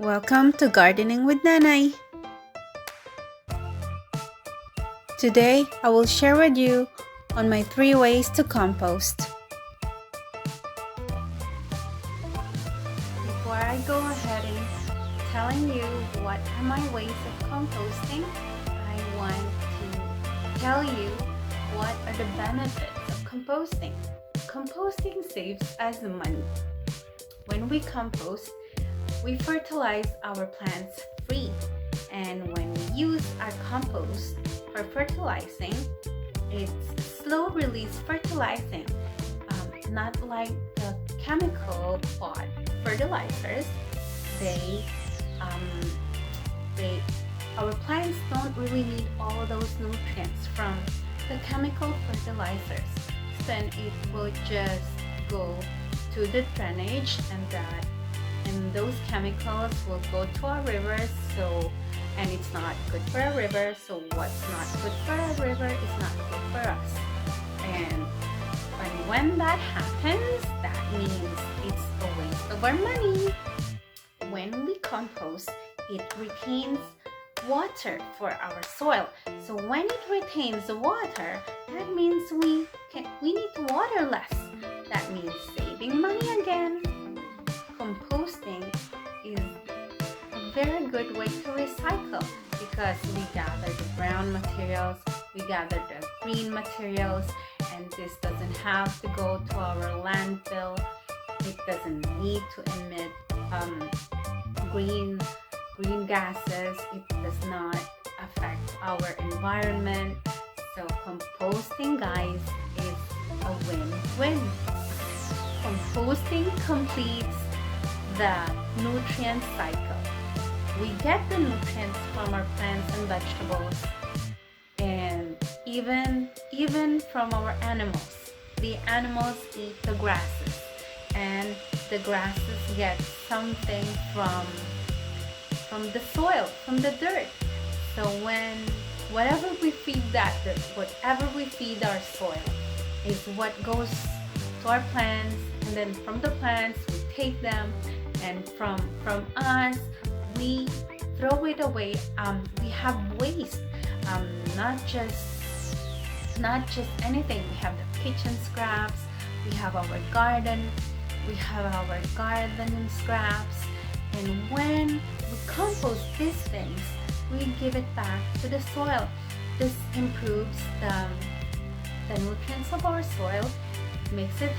Welcome to Gardening with Nanay. Today, I will share with you on my 3 ways to compost. Before I go ahead and telling you what are my ways of composting, I want to tell you what are the benefits of composting. Composting saves us money. When we compost, we fertilize our plants free, and when we use our compost for fertilizing, it's slow release fertilizing, not like the chemical pot fertilizers. Our plants don't really need all those nutrients from the chemical fertilizers. Then it will just go to the drainage, and those chemicals will go to our rivers. And it's not good for a river. So what's not good for a river is not good for us. And when that happens, that means it's a waste of our money. When we compost, it retains water for our soil. So when it retains the water, that means we need to water less. That means saving money again. Composting is a very good way to recycle because we gather the brown materials, we gather the green materials, and this doesn't have to go to our landfill. It doesn't need to emit green gases. It does not affect our environment. So composting, guys, is a win-win. Composting completes the nutrient cycle. We get the nutrients from our plants and vegetables, and even from our animals. The animals eat the grasses, and the grasses get something from the soil, from the dirt. So whatever we feed our soil is what goes to our plants, and then from the plants we take them, and from us we throw it away. We have waste, not just anything. We have the kitchen scraps, we have our gardening scraps, and when we compost these things, we give it back to the soil. This improves the nutrients of our soil, makes it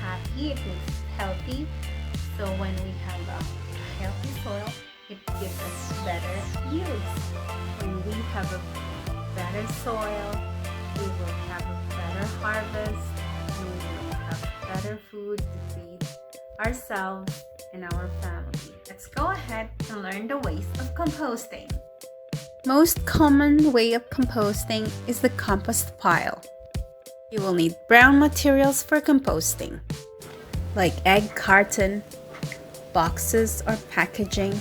happy, it makes it healthy. So when we have a healthy soil, it gives us better yields. When we have a better soil, we will have a better harvest, we will have better food to feed ourselves and our family. Let's go ahead and learn the ways of composting. Most common way of composting is the compost pile. You will need brown materials for composting, like egg carton, boxes or packaging,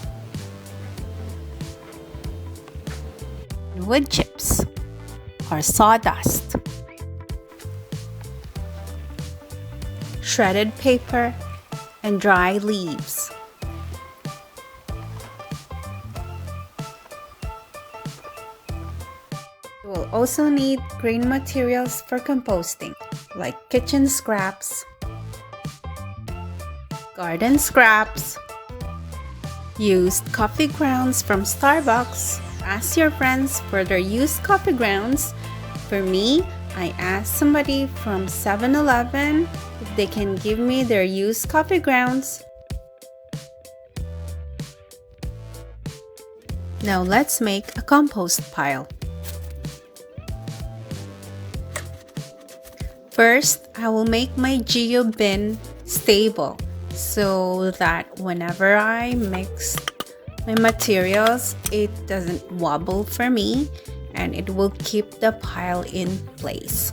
wood chips or sawdust, shredded paper, and dry leaves. You will also need green materials for composting, like kitchen scraps, garden scraps, used coffee grounds from Starbucks. Ask your friends for their used coffee grounds. For me, I asked somebody from 7-Eleven if they can give me their used coffee grounds. Now let's make a compost pile. First, I will make my geo bin stable so that whenever I mix my materials, it doesn't wobble for me, and it will keep the pile in place.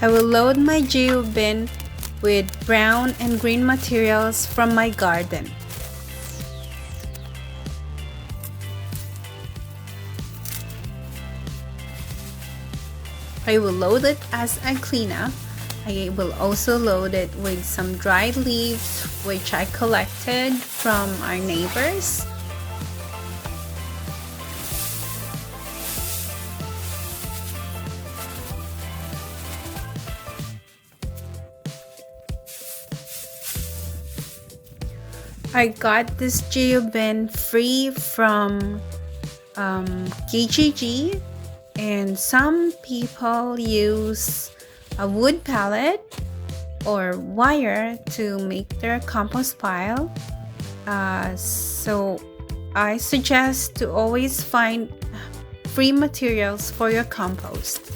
I will load my geo bin with brown and green materials from my garden. I will load it as I clean up. I will also load it with some dried leaves which I collected from our neighbors. I got this geobin free from KGG, and some people use a wood pallet or wire to make their compost pile. So I suggest to always find free materials for your compost.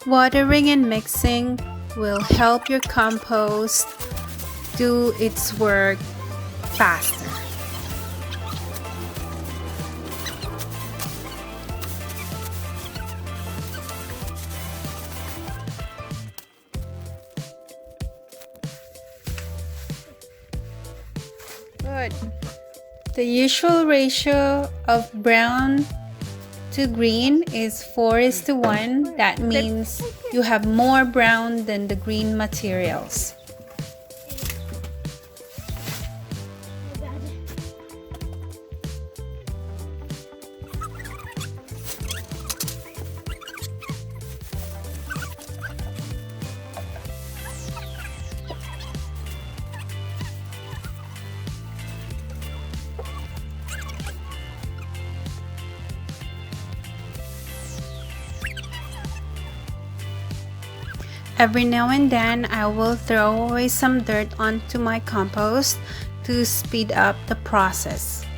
Watering and mixing will help your compost do its work faster. Good. The usual ratio of brown to green is 4:1. That means you have more brown than the green materials. Every now and then, I will throw away some dirt onto my compost to speed up the process.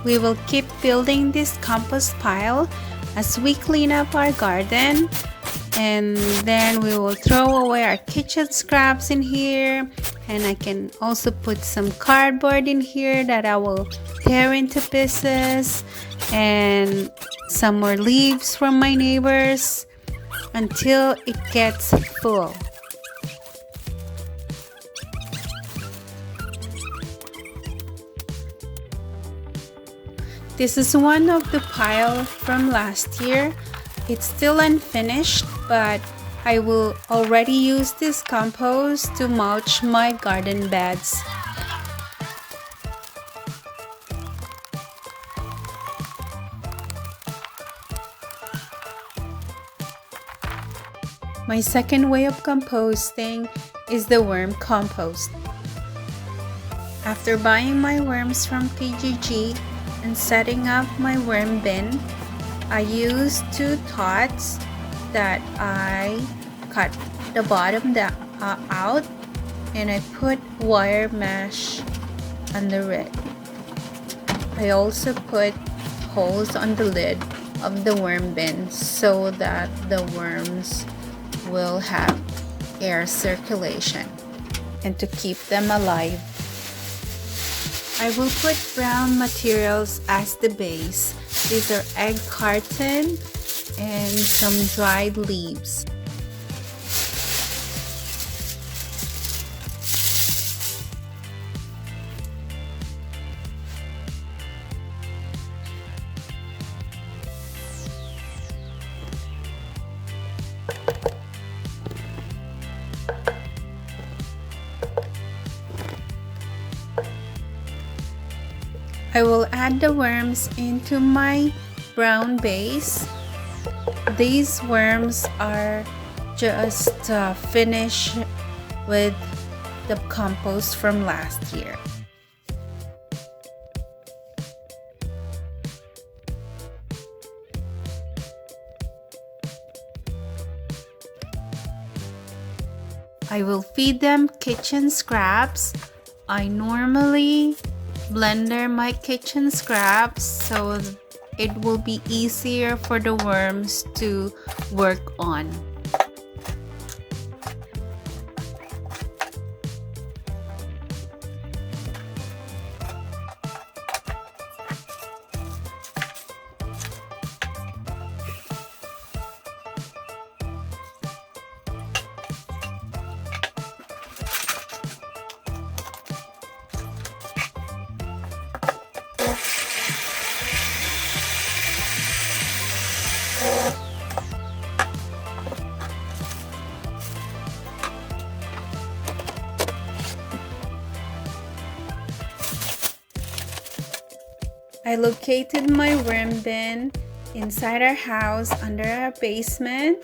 We will keep building this compost pile as we clean up our garden, and then we will throw away our kitchen scraps in here, and I can also put some cardboard in here that I will tear into pieces, and some more leaves from my neighbors until it gets full. This is one of the pile from last year. It's still unfinished, but I will already use this compost to mulch my garden beds. My second way of composting is the worm compost. After buying my worms from KGG and setting up my worm bin, I use 2 tots that I cut the bottom out, and I put wire mesh under it. I also put holes on the lid of the worm bin so that the worms will have air circulation and to keep them alive. I will put brown materials as the base. These are egg carton and some dried leaves. I will add the worms into my brown base. These worms are just finished with the compost from last year. I will feed them kitchen scraps. I normally blender my kitchen scraps so it will be easier for the worms to work on. I located my worm bin inside our house under our basement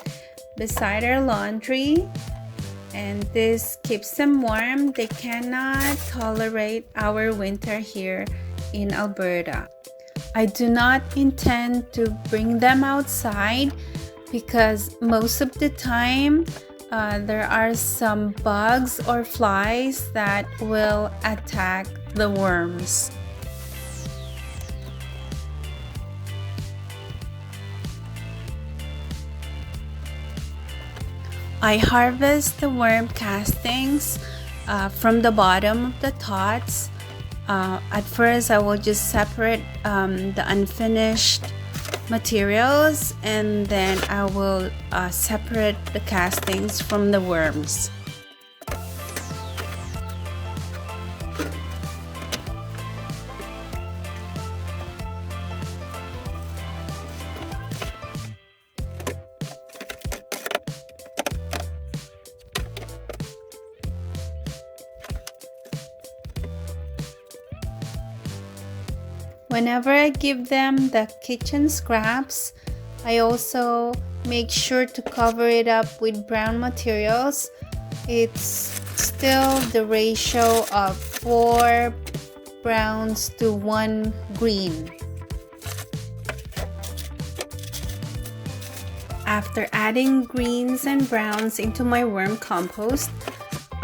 beside our laundry, and this keeps them warm. They cannot tolerate our winter here in Alberta. I do not intend to bring them outside because most of the time there are some bugs or flies that will attack the worms. I harvest the worm castings from the bottom of the tots. At first, I will just separate the unfinished materials, and then I will separate the castings from the worms. Whenever I give them the kitchen scraps, I also make sure to cover it up with brown materials. It's still the ratio of 4 browns to 1 green. After adding greens and browns into my worm compost,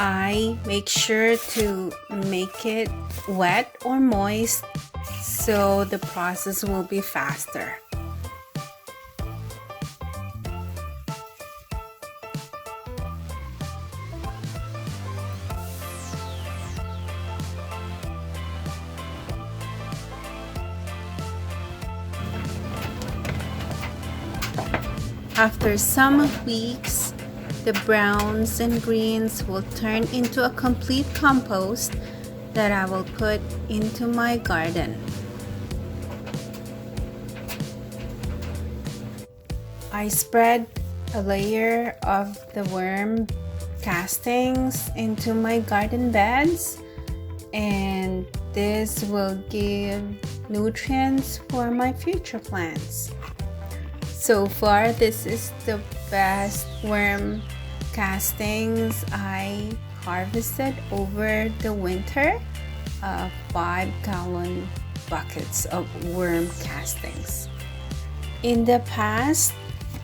I make sure to make it wet or moist so the process will be faster. After some weeks, the browns and greens will turn into a complete compost that I will put into my garden. I spread a layer of the worm castings into my garden beds, and this will give nutrients for my future plants. So far, this is the best worm castings I harvested over the winter. 5-gallon buckets of worm castings. In the past,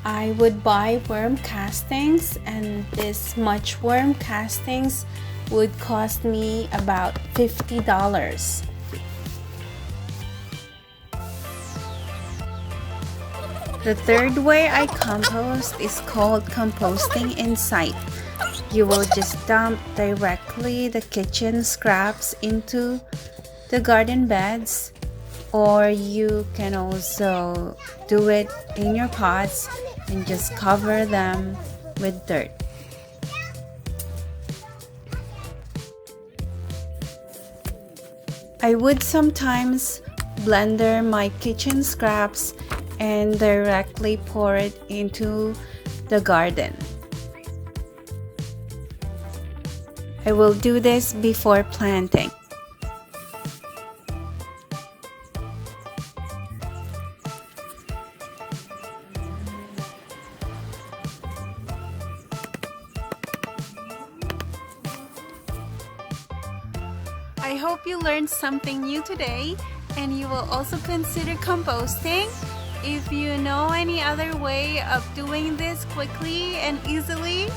I would buy worm castings, and this much worm castings would cost me about $50. The third way I compost is called composting in sight. You will just dump directly the kitchen scraps into the garden beds, or you can also do it in your pots and just cover them with dirt. I would sometimes blender my kitchen scraps and directly pour it into the garden. I will do this before planting. I hope you learned something new today, and you will also consider composting. If you know any other way of doing this quickly and easily,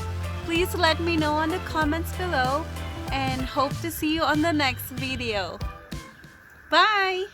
please let me know in the comments below, and hope to see you on the next video. Bye!